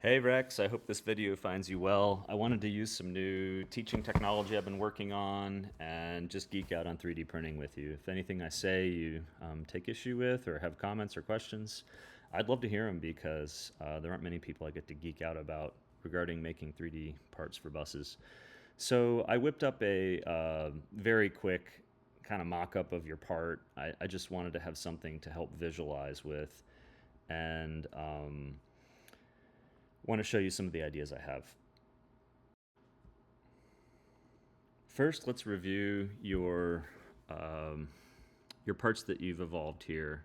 Hey Rex, I hope this video finds you well. I wanted to use some new teaching technology I've been working on and just geek out on 3D printing with you. If anything I say you take issue with or have comments or questions, I'd love to hear them because there aren't many people I get to geek out about regarding making 3D parts for buses. So I whipped up a very quick kind of mock-up of your part. I just wanted to have something to help visualize with and want to show you some of the ideas I have. First, let's review your parts that you've evolved here.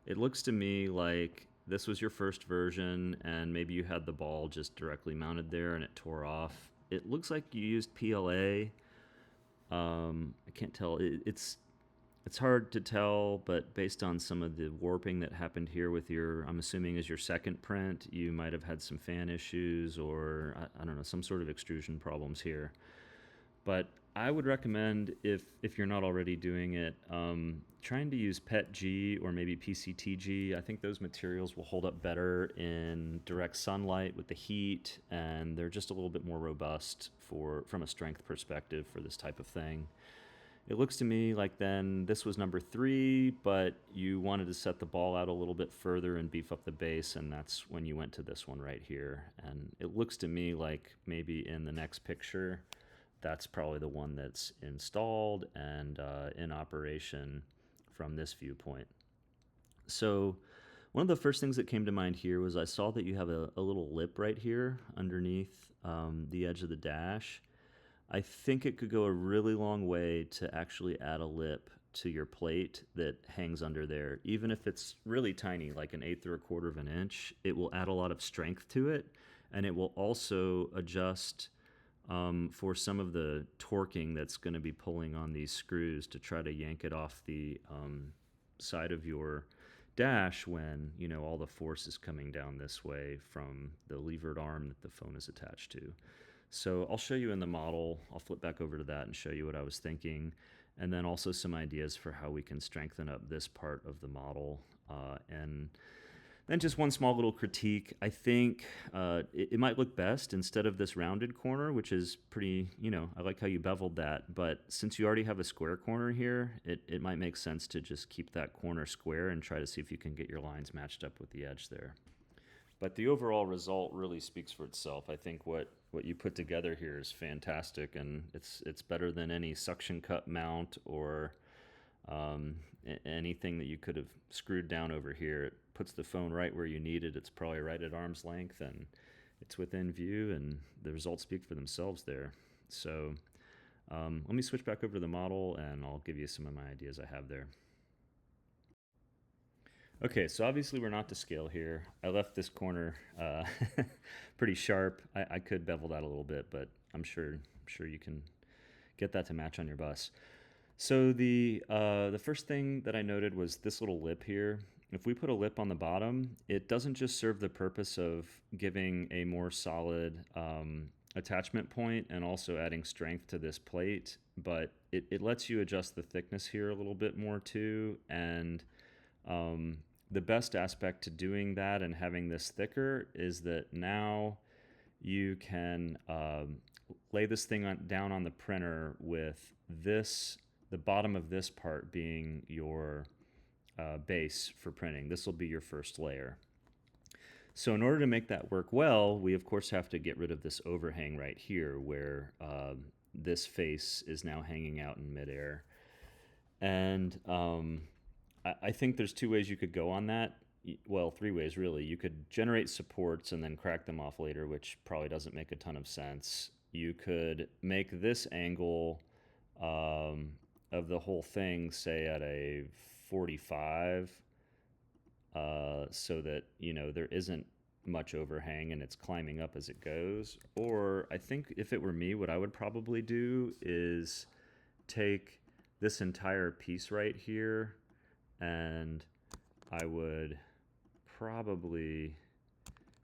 It looks to me like this was your first version, and maybe you had the ball just directly mounted there and it tore off. It looks like you used PLA. I can't tell. It's hard to tell, but based on some of the warping that happened here with your, I'm assuming is your second print, you might have had some fan issues or I don't know, some sort of extrusion problems here. But I would recommend, if you're not already doing it, trying to use PETG or maybe PCTG. I think those materials will hold up better in direct sunlight with the heat, and they're just a little bit more robust from a strength perspective for this type of thing. It looks to me like then this was number 3, but you wanted to set the ball out a little bit further and beef up the base, and that's when you went to this one right here. And it looks to me like maybe in the next picture, that's probably the one that's installed and in operation from this viewpoint. So one of the first things that came to mind here was I saw that you have a little lip right here underneath the edge of the dash. I think it could go a really long way to actually add a lip to your plate that hangs under there. Even if it's really tiny, like an eighth or a quarter of an inch, it will add a lot of strength to it, and it will also adjust for some of the torquing that's going to be pulling on these screws to try to yank it off the side of your dash when, you know, all the force is coming down this way from the levered arm that the phone is attached to. So I'll show you in the model. I'll flip back over to that and show you what I was thinking, and then also some ideas for how we can strengthen up this part of the model. And then just one small little critique. I think it might look best instead of this rounded corner, which is pretty, you know, I like how you beveled that. But since you already have a square corner here, it might make sense to just keep that corner square and try to see if you can get your lines matched up with the edge there. But the overall result really speaks for itself. I think what you put together here is fantastic, and it's better than any suction cup mount or anything that you could have screwed down over here. It puts the phone right where you need it. It's probably right at arm's length, and it's within view, and the results speak for themselves there. So let me switch back over to the model, and I'll give you some of my ideas I have there. Okay, so obviously we're not to scale here. I left this corner pretty sharp. I could bevel that a little bit, but I'm sure you can get that to match on your bus. So the first thing that I noted was this little lip here. If we put a lip on the bottom, it doesn't just serve the purpose of giving a more solid attachment point and also adding strength to this plate, but it lets you adjust the thickness here a little bit more too. And the best aspect to doing that and having this thicker is that now you can lay this thing down on the printer with the bottom of this part being your base for printing. This will be your first layer. So in order to make that work well, we of course have to get rid of this overhang right here where this face is now hanging out in midair. And I think there's 2 ways you could go on that. Well, 3 ways really. You could generate supports and then crack them off later, which probably doesn't make a ton of sense. You could make this angle of the whole thing, say at a 45, so that, you know, there isn't much overhang and it's climbing up as it goes. Or I think if it were me, what I would probably do is take this entire piece right here, and I would probably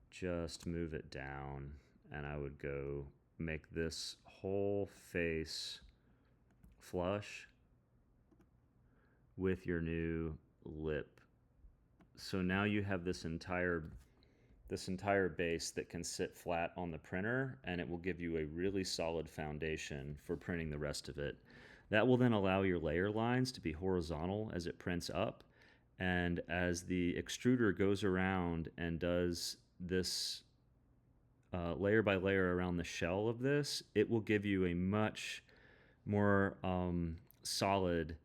just move it down, and I would go make this whole face flush with your new lip. So now you have this entire this entire base that can sit flat on the printer, and it will give you a really solid foundation for printing the rest of it. That will then allow your layer lines to be horizontal as it prints up, and as the extruder goes around and does this layer by layer around the shell of this, it will give you a much more solid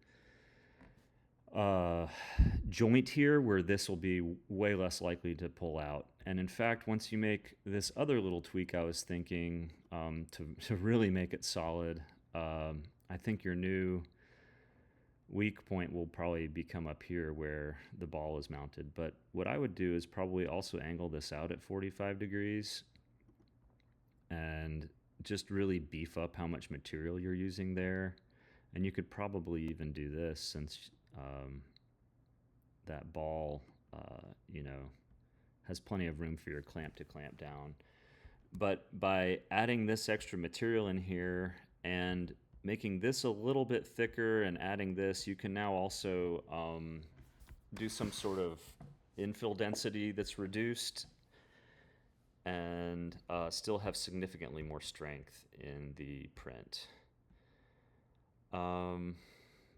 joint here, where this will be way less likely to pull out. And in fact, once you make this other little tweak I was thinking to really make it solid, I think your new weak point will probably become up here where the ball is mounted. But what I would do is probably also angle this out at 45 degrees and just really beef up how much material you're using there. And you could probably even do this, since that ball, you know, has plenty of room for your clamp to clamp down. But by adding this extra material in here and making this a little bit thicker and adding this, you can now also do some sort of infill density that's reduced and still have significantly more strength in the print.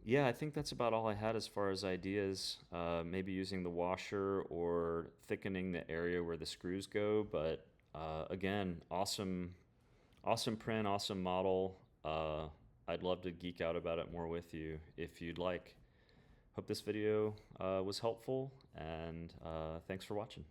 Yeah, I think that's about all I had as far as ideas. Maybe using the washer or thickening the area where the screws go. But again, awesome print, awesome model. I'd love to geek out about it more with you if you'd like. Hope this video was helpful, and thanks for watching.